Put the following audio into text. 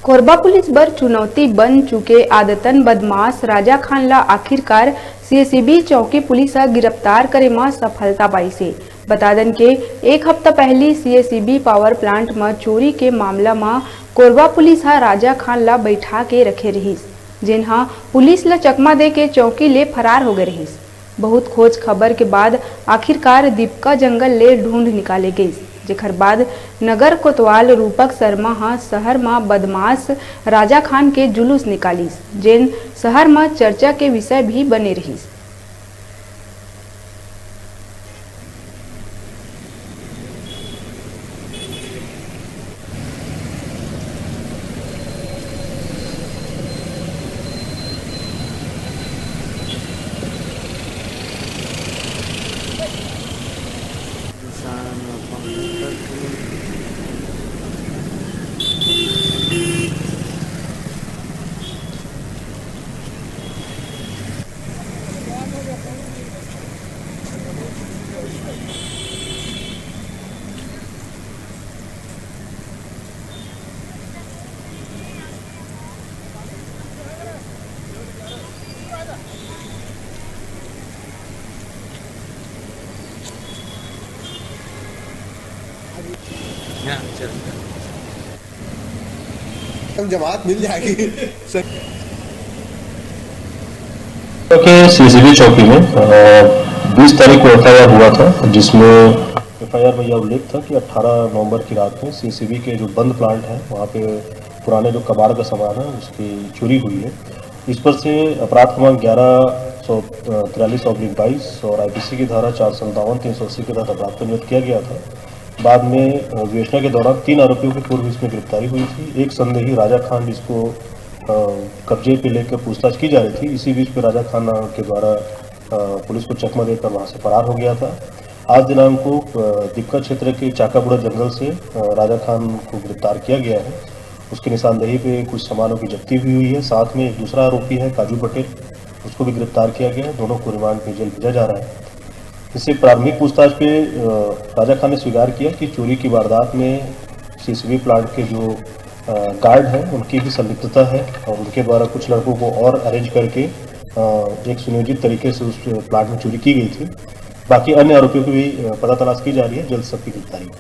Korba police बर चुनौती बन चुके आदतन बदमाश राजा खान ला आखिरकार सीएसबी चौकी पुलिस गिरफ्तार करे में सफलता पाई से। बता दें के एक हफ्ता पहले सीएसबी पावर प्लांट में चोरी के मामला में कोरबा पुलिस राजा खान ला बैठा के रखे रहीस, जिन्हा पुलिस ला चकमा दे के चौकी ले फरार हो गए रहीस। बहुत खोज खबर के बाद आखिरकार दीपका जंगल ले ढूंढ निकाले गई, जेकर बाद नगर कोतवाल रूपक शर्मा शहर में बदमाश राजा खान के जुलूस निकालिस, जेन शहर में चर्चा के विषय भी बने रहीस। जमात मिल जाएगी। सीसीबी चौकी में 20 तारीख को एफआईआर हुआ था, जिसमें एफआईआर में यह उल्लेख था कि 18 नवंबर की रात में सीसीबी के जो बंद प्लांट है वहाँ पे पुराने जो कबाड़ का सामान है उसकी चोरी हुई है। इस पर से अपराध क्रमांक 1143/22 और आईपीसी की धारा 457-380 के तहत अपराध पंजीबद्ध किया गया था। बाद में विवेचना के दौरान 3 आरोपियों की पूर्व इसमें गिरफ्तारी हुई थी। एक संदेही राजा खान, जिसको कब्जे पे लेकर पूछताछ की जा रही थी, इसी बीच पे राजा खान के द्वारा पुलिस को चकमा देकर वहां से फरार हो गया था। आज दिनांक को दीपका क्षेत्र के चाकाबुड़ा जंगल से राजा खान को गिरफ्तार किया गया है। उसकी निशानदेही पे कुछ सामानों की जब्ती भी हुई है। साथ में एक दूसरा आरोपी है काजू पटेल, उसको भी गिरफ्तार किया गया है। दोनों को रिमांड में जेल भेजा जा रहा है। इससे प्रारंभिक पूछताछ पे राजा खान ने स्वीकार किया कि चोरी की वारदात में सीसीबी प्लांट के जो गार्ड हैं उनकी भी संलिप्तता है और उनके द्वारा कुछ लड़कों को और अरेंज करके एक सुनियोजित तरीके से उस प्लांट में चोरी की गई थी। बाकी अन्य आरोपियों की भी पता तलाश की जा रही है। जल्द सबकी गिरफ्तारी।